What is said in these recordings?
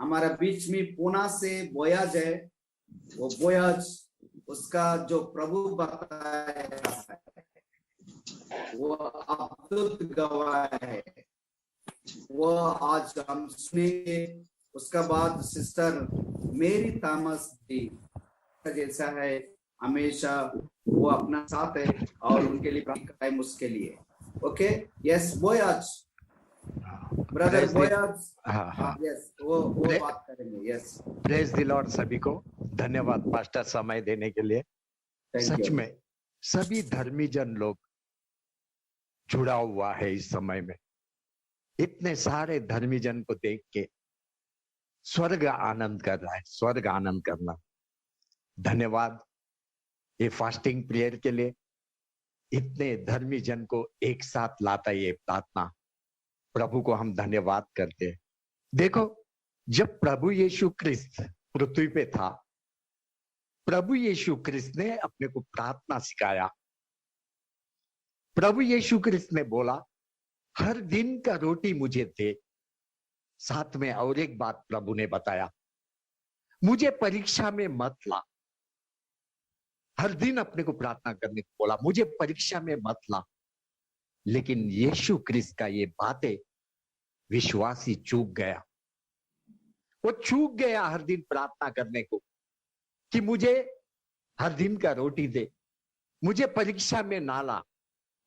हमारा बीच में पुणे से बोयाज है। वो बोयाज उसका जो प्रभु बताया है वो अद्भुत गवाह है, वो आज हम सुनेंगे। उसका बाद सिस्टर मेरी थॉमस जी जैसा है, हमेशा वो अपना साथ है और उनके लिए प्रार्थना टाइम उसके लिए। Okay, yes boys, brother boys, yes वो बात करेंगे। Yes, praise the Lord. सभी को धन्यवाद पास्टर समय देने के लिए। सच में सभी धर्मी जन लोग जुड़ा हुआ है इस समय में। इतने सारे धर्मी जन को देख के स्वर्ग आनंद कर रहा है, स्वर्ग आनंद करना। धन्यवाद ये फास्टिंग प्रेयर के लिए। इतने धर्मी जन को एक साथ लाता ये प्रार्थना, प्रभु को हम धन्यवाद करते हैं। देखो, जब प्रभु यीशु क्रिस्त पृथ्वी पे था, प्रभु यीशु क्रिस्त ने अपने को प्रार्थना सिखाया। प्रभु यीशु क्रिस्त ने बोला हर दिन का रोटी मुझे दे। साथ में और एक बात प्रभु ने बताया, मुझे परीक्षा में मत ला। हर दिन अपने को प्रार्थना करने को बोला, मुझे परीक्षा में मत ला। लेकिन यीशु क्रिस्त का ये बातें विश्वासी चूक गया। वो चूक गया हर दिन प्रार्थना करने को कि मुझे हर दिन का रोटी दे, मुझे परीक्षा में ना ला।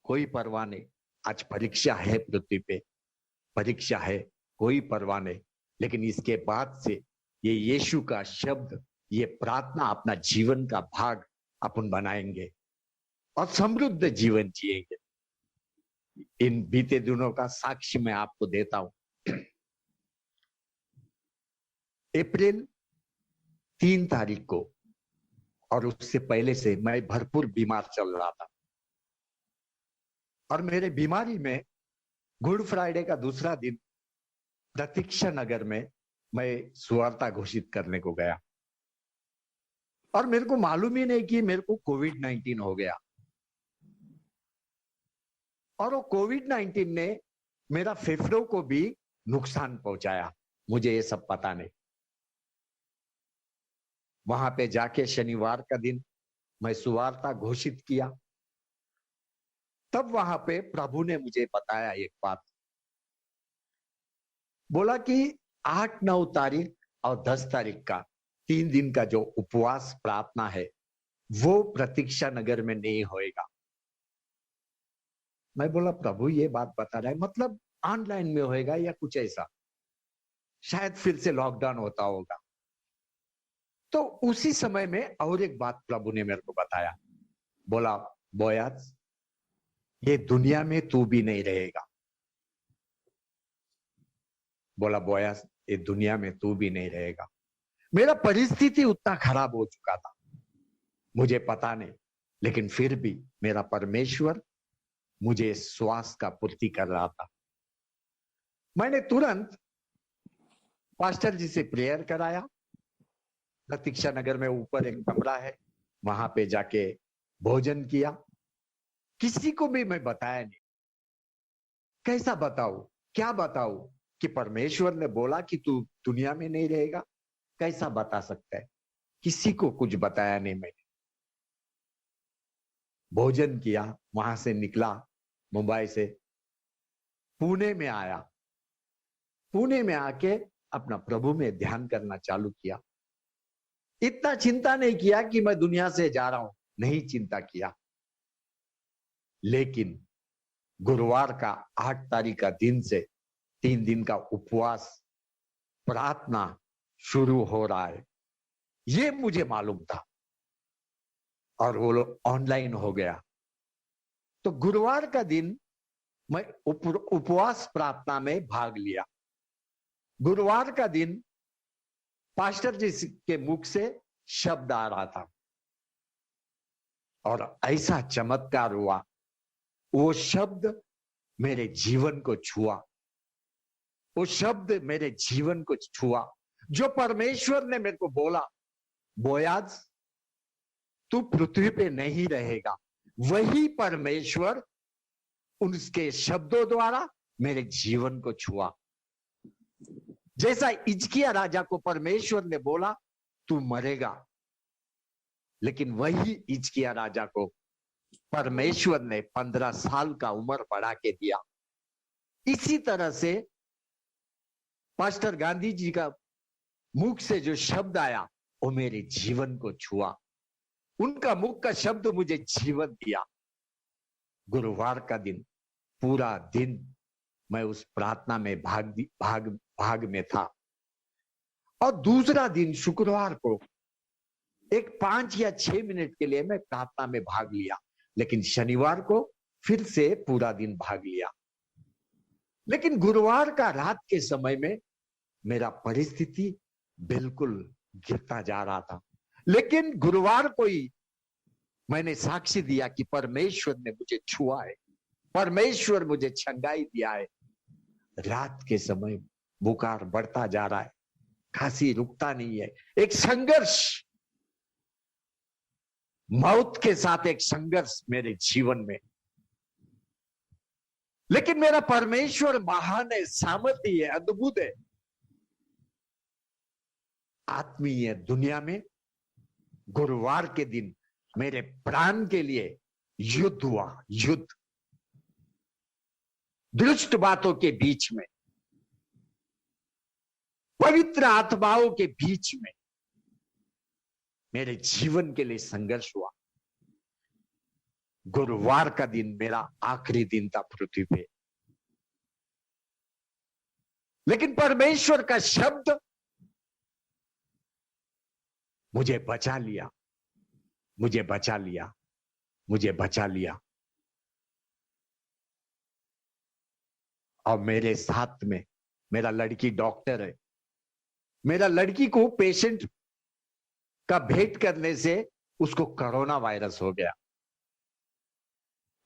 कोई परवाह नहीं, आज परीक्षा है पृथ्वी पे, परीक्षा है, कोई परवाह नहीं। लेकिन इसके बाद से ये यीशु का शब्द, ये प्रार्थना अपना जीवन का भाग अपन बनाएंगे और समृद्ध जीवन जिएंगे। इन बीते दिनों का साक्ष्य मैं आपको देता हूं। अप्रैल 3 तारीख को और उससे पहले से मैं भरपूर बीमार चल रहा था और मेरे बीमारी में गुड फ्राइडे का दूसरा दिन प्रतीक्षा नगर में मैं सुवार्ता घोषित करने को गया और मेरे को मालूम ही नहीं कि मेरे को कोविड-19 हो गया। और वो कोविड-19 ने मेरा फेफड़ों को भी नुकसान पहुंचाया, मुझे ये सब पता नहीं। वहां पे जाके शनिवार का दिन मैं सुवार्ता घोषित किया, तब वहां पे प्रभु ने मुझे बताया एक बात। बोला कि 8, 9 तारीख और 10 तारीख का 3 दिन का जो उपवास प्रार्थना है वो प्रतीक्षा नगर में नहीं होएगा। मैं बोला प्रभु ये बात बता रहा है, मतलब ऑनलाइन में होएगा या कुछ ऐसा, शायद फिर से लॉकडाउन होता होगा। तो उसी समय में और एक बात प्रभु ने मेरे को बताया। बोला बोयाज ये दुनिया में तू भी नहीं रहेगा। बोला बोयाज ये दुनिया में तू भी नहीं रहेगा। मेरा परिस्थिति उतना खराब हो चुका था, मुझे पता नहीं, लेकिन फिर भी मेरा परमेश्वर मुझे श्वास का पूर्ति कर रहा था। मैंने तुरंत पास्टर जी से प्रेयर कराया। प्रतीक्षा नगर में ऊपर एक कमरा है, वहां पे जाके भोजन किया। किसी को भी मैं बताया नहीं। कैसा बताऊं, क्या बताऊं कि परमेश्वर ने बोला कि तू दुनिया में नहीं रहेगा, कैसा बता सकता है? किसी को कुछ बताया नहीं मैंने। भोजन किया, वहां से निकला मुंबई से, पुणे में आया। पुणे में आके अपना प्रभु में ध्यान करना चालू किया। इतना चिंता नहीं किया कि मैं दुनिया से जा रहा हूं, नहीं चिंता किया। लेकिन गुरुवार का 8 तारीख का दिन से 3 दिन का उपवास प्रार्थना शुरू हो रहा है, ये मुझे मालूम था और वो लोग ऑनलाइन हो गया। तो गुरुवार का दिन मैं उपवास प्रार्थना में भाग लिया। गुरुवार का दिन पास्टर जी के मुख से शब्द आ रहा था और ऐसा चमत्कार हुआ। वो शब्द मेरे जीवन को छुआ, वो शब्द मेरे जीवन को छुआ जो परमेश्वर ने मेरे को बोला, बोयाज तू पृथ्वी पे नहीं रहेगा। वही परमेश्वर उनके शब्दों द्वारा मेरे जीवन को छुआ। जैसा हिजकिय्याह राजा को परमेश्वर ने बोला तू मरेगा, लेकिन वही हिजकिय्याह राजा को परमेश्वर ने 15 साल का उम्र बढ़ा के दिया। इसी तरह से पास्टर गांधी जी का मुख से जो शब्द आया वो मेरे जीवन को छुआ। उनका मुख का शब्द मुझे जीवन दिया। गुरुवार का दिन पूरा दिन मैं उस प्रार्थना में भाग में था, और दूसरा दिन शुक्रवार को एक 5 या 6 मिनट के लिए मैं प्रार्थना में भाग लिया, लेकिन शनिवार को फिर से पूरा दिन भाग लिया। लेकिन गुरुवार का रात के समय में मेरा परिस्थिति बिल्कुल गिरता जा रहा था, लेकिन गुरुवार को ही मैंने साक्षी दिया कि परमेश्वर ने मुझे छुआ है, परमेश्वर मुझे छंगाई दिया है। रात के समय बुखार बढ़ता जा रहा है, खांसी रुकता नहीं है, एक संघर्ष, मौत के साथ एक संघर्ष मेरे जीवन में। लेकिन मेरा परमेश्वर महान है, सामर्थी है, अद्भुत है। आत्मीय दुनिया में गुरुवार के दिन मेरे प्राण के लिए युद्ध हुआ, युद्ध। दुष्ट बातों के बीच में, पवित्र आत्माओं के बीच में मेरे जीवन के लिए संघर्ष हुआ। गुरुवार का दिन मेरा आखिरी दिन था पृथ्वी पे, लेकिन परमेश्वर का शब्द मुझे बचा लिया, मुझे बचा लिया, मुझे बचा लिया। और मेरे साथ में मेरा लड़की डॉक्टर है। मेरा लड़की को पेशेंट का भेंट करने से उसको कोरोना वायरस हो गया।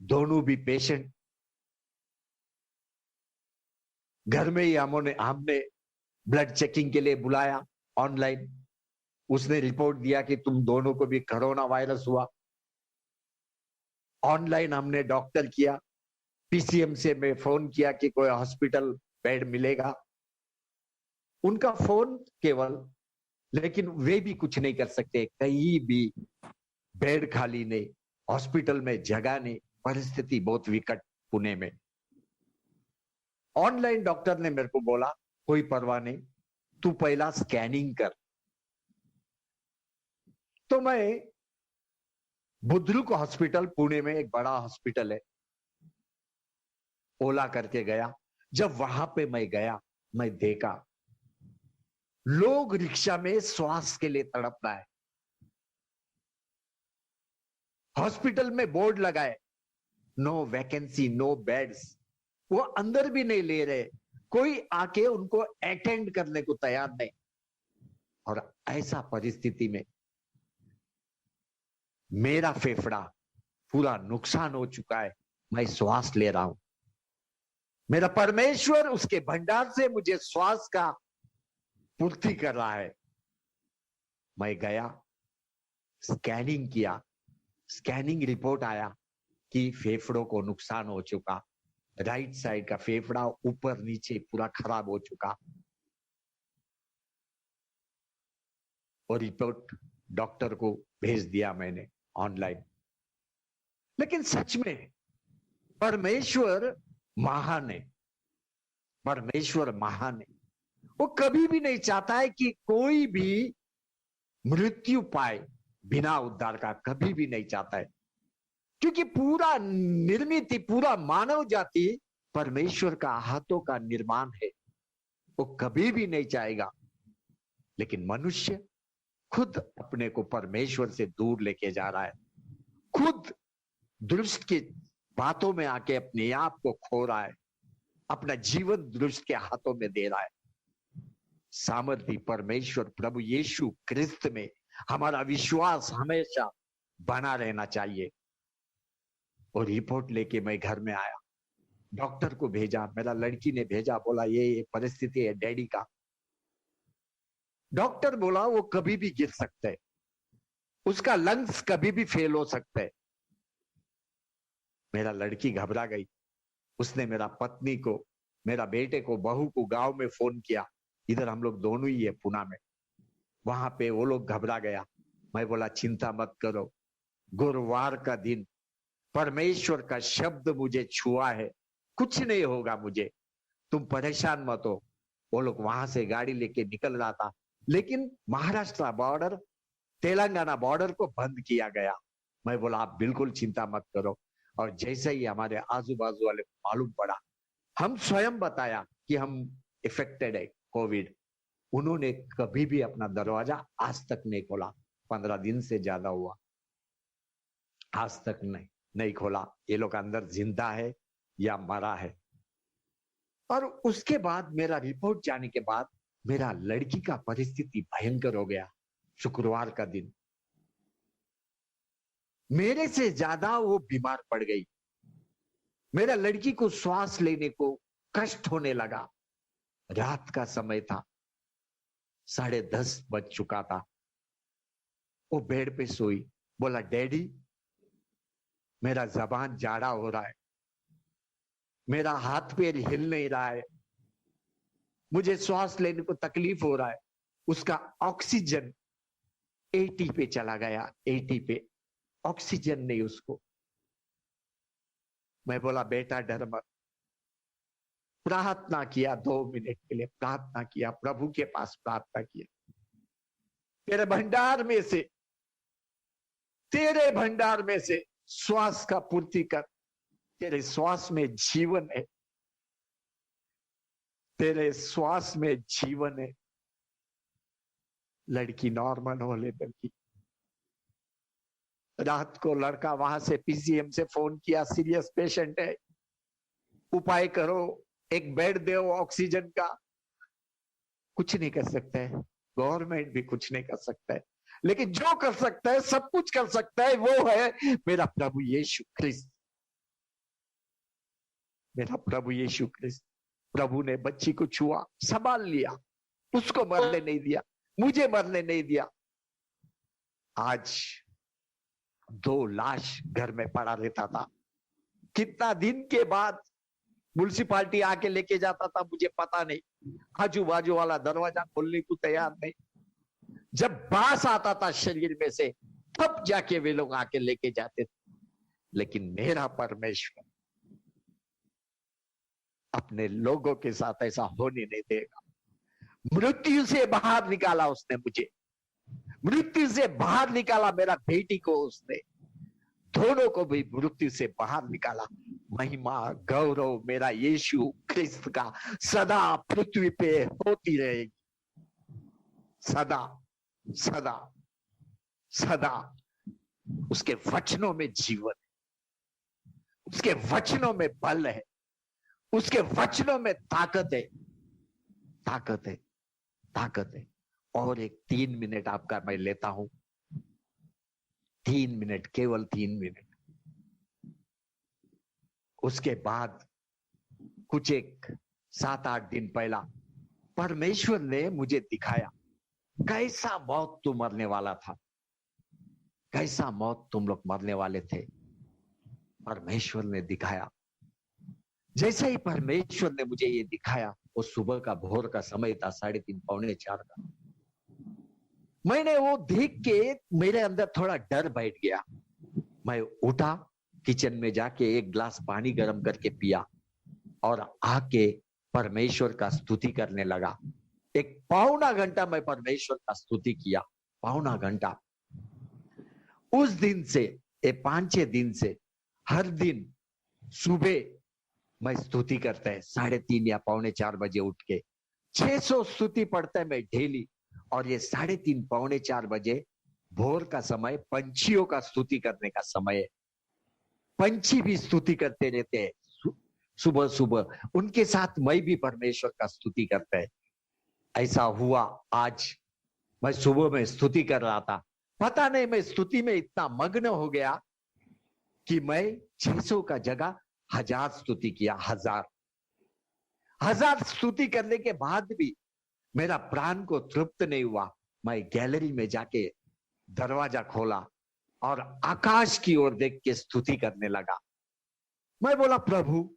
दोनों भी पेशेंट घर में ही हमने ब्लड चेकिंग के लिए बुलाया ऑनलाइन। उसने रिपोर्ट दिया कि तुम दोनों को भी कोरोना वायरस हुआ। ऑनलाइन हमने डॉक्टर किया, पीसीएम से मैं फोन किया कि कोई हॉस्पिटल बेड मिलेगा। उनका फोन केवल, लेकिन वे भी कुछ नहीं कर सकते, कहीं भी बेड खाली नहीं, हॉस्पिटल में जगह नहीं, परिस्थिति बहुत विकट पुणे में। ऑनलाइन डॉक्टर ने मेरे को बोला कोई परवाह नहीं, तू पहला स्कैनिंग कर। तो मैं बुद्रुक हॉस्पिटल, पुणे में एक बड़ा हॉस्पिटल है, ओला करके गया। जब वहां पे मैं गया, मैं देखा लोग रिक्शा में श्वास के लिए तड़प रहा है। हॉस्पिटल में बोर्ड लगाए, नो वैकेंसी, नो बेड्स। वो अंदर भी नहीं ले रहे, कोई आके उनको अटेंड करने को तैयार नहीं। और ऐसा परिस्थिति में मेरा फेफड़ा पूरा नुकसान हो चुका है, मैं श्वास ले रहा हूं। मेरा परमेश्वर उसके भंडार से मुझे श्वास का पूर्ति कर रहा है। मैं गया, स्कैनिंग किया, स्कैनिंग रिपोर्ट आया कि फेफड़ों को नुकसान हो चुका, राइट साइड का फेफड़ा ऊपर नीचे पूरा खराब हो चुका। और रिपोर्ट डॉक्टर को भेज दिया मैंने ऑनलाइन। लेकिन सच में परमेश्वर महान है, परमेश्वर महान है। वो कभी भी नहीं चाहता है कि कोई भी मृत्यु पाए बिना उद्धार का, कभी भी नहीं चाहता है। क्योंकि पूरा निर्मित, पूरा मानव जाति परमेश्वर का हाथों का निर्माण है, वो कभी भी नहीं चाहेगा। लेकिन मनुष्य खुद अपने को परमेश्वर से दूर लेके जा रहा है, खुद दुष्ट की बातों में आके अपने आप को खो रहा है, अपना जीवन दुष्ट के हाथों में दे रहा है। सामर्थी परमेश्वर प्रभु यीशु क्रिस्त में हमारा विश्वास हमेशा बना रहना चाहिए। और रिपोर्ट लेके मैं घर में आया, डॉक्टर को भेजा, मेरा लड़की ने भेजा, बोला ये परिस्थिति है डैडी का। डॉक्टर बोला वो कभी भी गिर सकते है, उसका लंग्स कभी भी फेल हो सकते है। मेरा लड़की घबरा गई। उसने मेरा पत्नी को, मेरा बेटे को, बहू को गांव में फोन किया, इधर हम लोग दोनों ही है पुणे में। वहां पे वो लोग घबरा गया। मैं बोला चिंता मत करो, गुरुवार का दिन परमेश्वर का शब्द मुझे छुआ है, कुछ नहीं होगा मुझे, तुम परेशान मत हो। वो लोग वहां से गाड़ी लेके निकल रहा था, लेकिन महाराष्ट्र बॉर्डर, तेलंगाना बॉर्डर को बंद किया गया। मैं बोला आप बिल्कुल चिंता मत करो। और जैसे ही हमारे आजू बाजू वाले को मालूम पड़ा, हम स्वयं बताया कि हम इफेक्टेड है कोविड, उन्होंने कभी भी अपना दरवाजा आज तक नहीं खोला। 15 दिन से ज्यादा हुआ, आज तक नहीं खोला। ये लोग अंदर जिंदा है या मरा है। और उसके बाद मेरा रिपोर्ट जाने के बाद मेरा लड़की का परिस्थिति भयंकर हो गया। शुक्रवार का दिन मेरे से ज्यादा वो बीमार पड़ गई। मेरा लड़की को श्वास लेने को कष्ट होने लगा। रात का समय था, 10:30 बज चुका था। वो बेड पे सोई, बोला डैडी मेरा जबान जाड़ा हो रहा है, मेरा हाथ पैर हिल नहीं रहा है, मुझे श्वास लेने को तकलीफ हो रहा है। उसका ऑक्सीजन 80 पे चला गया, 80 पे ऑक्सीजन नहीं उसको। मैं बोला बेटा डर मत। प्रार्थना किया 2 मिनट के लिए, प्रार्थना किया, प्रभु के पास प्रार्थना किया, तेरे भंडार में से, तेरे भंडार में से श्वास का पूर्ति कर। तेरे श्वास में जीवन है, तेरे श्वास में जीवन है। लड़की नॉर्मल हो लेवल की। रात को लड़का वहां से पीसीएम से फोन किया, सीरियस पेशेंट है, उपाय करो, एक बेड दो ऑक्सीजन का। कुछ नहीं कर सकता है, गवर्नमेंट भी कुछ नहीं कर सकता है, लेकिन जो कर सकता है, सब कुछ कर सकता है, वो है मेरा प्रभु यीशु ख्रिस्त। मेरा प्रभु यीशु ख्रिस्त। प्रभु ने बच्ची को छुआ, संभाल लिया, उसको मरने नहीं दिया, मुझे मरने नहीं दिया। आज 2 लाश घर में पड़ा रहता था। कितना दिन के बाद म्युनिसिपालिटी आके लेके जाता था मुझे पता नहीं। आजू बाजू वाला दरवाजा खोलने को तैयार नहीं। जब बास आता था शरीर में से, तब जाके वे लोग आके लेके जाते थे। लेकिन मेरा परमेश्वर अपने लोगों के साथ ऐसा होने नहीं देगा। मृत्यु से बाहर निकाला उसने मुझे, मृत्यु से बाहर निकाला मेरा बेटी को उसने, दोनों को भी मृत्यु से बाहर निकाला। महिमा गौरव मेरा यीशु ख्रिस्त का सदा पृथ्वी पे होती रहेगी, सदा सदा सदा। उसके वचनों में जीवन है, उसके वचनों में बल है, उसके वचनों में ताकत है, ताकत है, ताकत है। और एक 3 मिनट आपका मैं लेता हूं, 3 मिनट, केवल 3 मिनट। उसके बाद कुछ एक 7-8 दिन पहला परमेश्वर ने मुझे दिखाया कैसा मौत तू मरने वाला था, कैसा मौत तुम लोग मरने वाले थे। परमेश्वर ने दिखाया। जैसे ही परमेश्वर ने मुझे ये दिखाया, वो सुबह का भोर का समय था, 3:30 पौने 4 का। मैंने वो देख के मेरे अंदर थोड़ा डर बैठ गया। मैं उठा, किचन में जाके एक गिलास पानी गर्म करके पिया और आके परमेश्वर का स्तुति करने लगा। एक पौना घंटा मैं परमेश्वर का स्तुति किया, पौना घंटा। उस दिन से, 5-6 दिन से हर दिन सुबह मैं स्तुति करता है, 3:30 या पौने 4 बजे उठ के 600 स्तुति पढ़ता है मैं डेली। और ये 3:30 पौने 4 बजे भोर का समय पंछियों का स्तुति करने का समय है। पंछी भी स्तुति करते रहते हैं सुबह सुबह, उनके साथ मैं भी परमेश्वर का स्तुति करता है। ऐसा हुआ, आज मैं सुबह में स्तुति कर रहा था, पता नहीं मैं स्तुति में इतना मग्न हो गया कि मैं 600 का जगह 1000 स्तुति किया। 1000 स्तुति करने के बाद भी मेरा प्राण को तृप्त नहीं हुआ। मैं गैलरी में जाके दरवाजा खोला और आकाश की ओर देख के स्तुति करने लगा। मैं बोला प्रभु,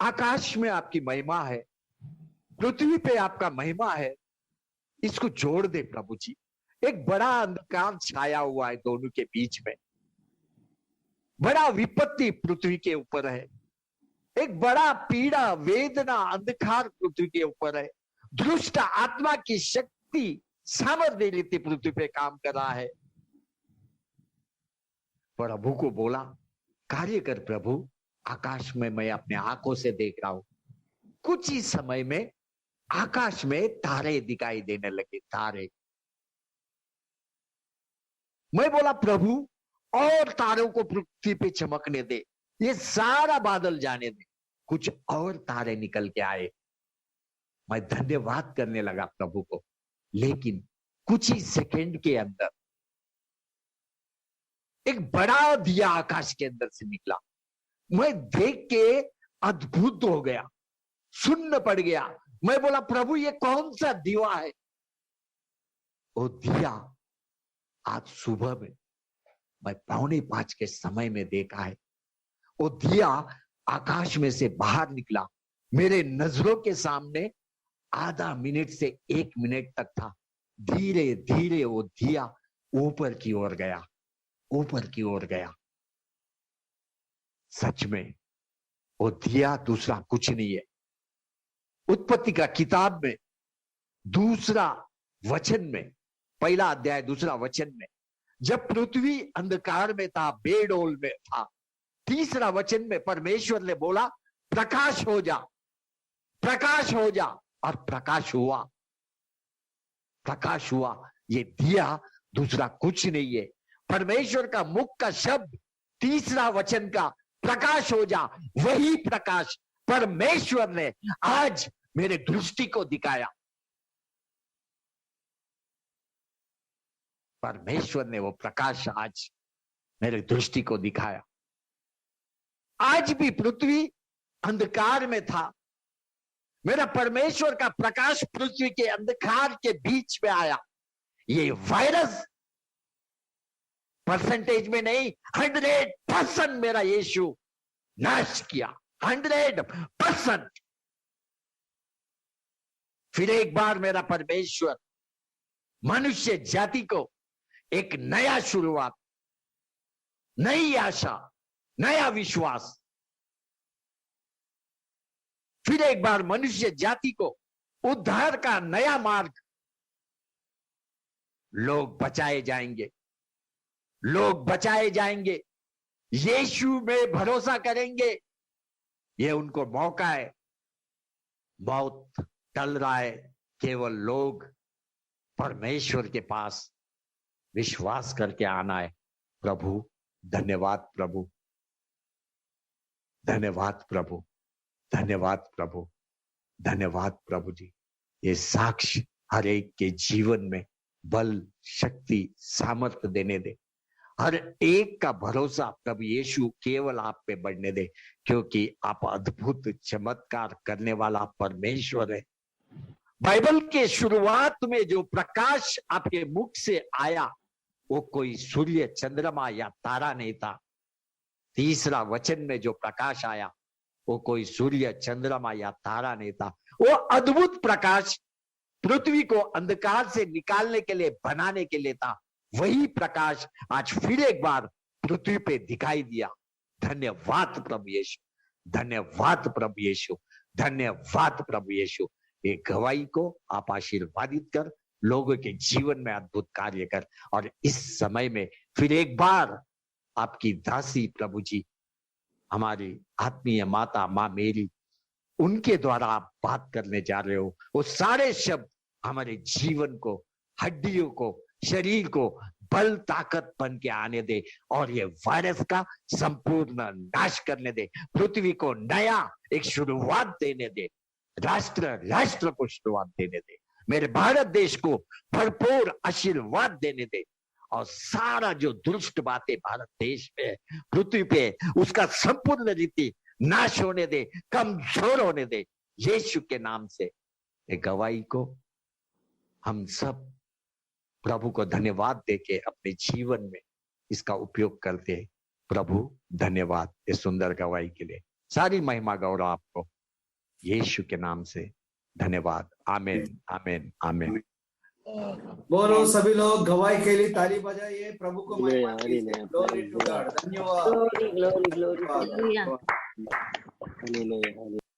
आकाश में आपकी महिमा है, पृथ्वी पे आपका महिमा है, इसको जोड़ दे प्रभु जी। एक बड़ा अंधकार छाया हुआ है दोनों के बीच में, बड़ा विपत्ति पृथ्वी के ऊपर है, एक बड़ा पीड़ा वेदना अंधकार पृथ्वी के ऊपर है, दुष्ट आत्मा की शक्ति सामर्थ्य रीति पृथ्वी पे काम कर रहा है। प्रभु को बोला, कार्य कर प्रभु, आकाश में मैं अपने आंखों से देख रहा हूं। कुछ ही समय में आकाश में तारे दिखाई देने लगे, तारे। मैं बोला प्रभु और तारों को पृथ्वी पे चमकने दे, ये सारा बादल जाने दे। कुछ और तारे निकल के आए, मैं धन्यवाद करने लगा प्रभु को। लेकिन कुछ ही सेकंड के अंदर एक बड़ा दिया आकाश के अंदर से निकला। मैं देख के अद्भुत हो गया, सुन्न पड़ गया। मैं बोला प्रभु ये कौन सा दिया है? वो दिया आज सुबह में मैं 4:45 के समय में देखा है। वो दिया आकाश में से बाहर निकला, मेरे नजरों के सामने आधा मिनट से 1 मिनट तक था। धीरे धीरे वो दिया ऊपर की ओर गया, ऊपर की ओर गया। सच में वो दिया दूसरा कुछ नहीं है। उत्पत्ति का किताब में दूसरा वचन में, पहला अध्याय दूसरा वचन में, जब पृथ्वी अंधकार में था, बेडोल में था, तीसरा वचन में परमेश्वर ने बोला प्रकाश हो जा, प्रकाश हो जा, और प्रकाश हुआ, प्रकाश हुआ। ये दिया दूसरा कुछ नहीं है। परमेश्वर का मुख का शब्द तीसरा वचन का प्रकाश हो जा, वही प्रकाश परमेश्वर ने आज मेरे दृष्टि को दिखाया। परमेश्वर ने वो प्रकाश आज मेरे दृष्टि को दिखाया। आज भी पृथ्वी अंधकार में था, मेरा परमेश्वर का प्रकाश पृथ्वी के अंधकार के बीच में आया। ये वायरस परसेंटेज में नहीं, 100% मेरा यीशु नाश किया, 100%। फिर एक बार मेरा परमेश्वर मनुष्य जाति को एक नया शुरुआत, नई आशा, नया विश्वास, फिर एक बार मनुष्य जाति को उद्धार का नया मार्ग। लोग बचाए जाएंगे, लोग बचाए जाएंगे, यीशु में भरोसा करेंगे। ये उनको मौका है। मौत टल रहा है, केवल लोग परमेश्वर के पास विश्वास करके आना है। प्रभु धन्यवाद, प्रभु धन्यवाद, प्रभु धन्यवाद, प्रभु धन्यवाद, प्रभु जी। ये साक्ष्य हर एक के जीवन में बल, शक्ति, सामर्थ्य देने दे। हर एक का भरोसा प्रभु यीशु केवल आप पे बढ़ने दे, क्योंकि आप अद्भुत चमत्कार करने वाला परमेश्वर है। बाइबल के शुरुआत में जो प्रकाश आपके मुख से आया वो कोई सूर्य, चंद्रमा या तारा नहीं था। तीसरा वचन में जो प्रकाश आया वो कोई सूर्य, चंद्रमा या तारा नहीं था। वो अद्भुत प्रकाश पृथ्वी को अंधकार से निकालने के लिए, बनाने के लिए था। वही प्रकाश आज फिर एक बार पृथ्वी पे दिखाई दिया। धन्यवाद प्रभु यीशु, धन्यवाद प्रभु यीशु, धन्यवाद प्रभु यीशु। ये गवाही को आप आशीर्वादित कर, लोगों के जीवन में अद्भुत कार्य कर। और इस समय में फिर एक बार आपकी दासी प्रभु जी, हमारी आत्मीय माता माँ मेरी, उनके द्वारा आप बात करने जा रहे हो। वो सारे शब्द हमारे जीवन को, हड्डियों को, शरीर को बल, ताकत बन के आने दे, और ये वायरस का संपूर्ण नाश करने दे। पृथ्वी को नया एक शुरुआत देने दे, राष्ट्र को शुरुआत देने दे। मेरे भारत देश को भरपूर आशीर्वाद देने दे, और सारा जो दुष्ट बातें भारत देश में, पृथ्वी पे, उसका संपूर्ण रीति नाश होने दे, कमजोर होने दे। यीशु के नाम से एक गवाही को हम सब प्रभु को धन्यवाद देके अपने जीवन में इसका उपयोग करते हैं। प्रभु धन्यवाद इस सुंदर गवाही के लिए। सारी महिमा गौरव आपको यीशु के नाम से, धन्यवाद। आमीन, आमीन, आमीन। बोलो सभी लोग गवाही के लिए ताली बजाइए, प्रभु को महिमा Hallelujah, कीजिए। hallelujah. Glory to God. धन्यवाद। Glory, glory, glory, glory. धन्यवाद। Hallelujah.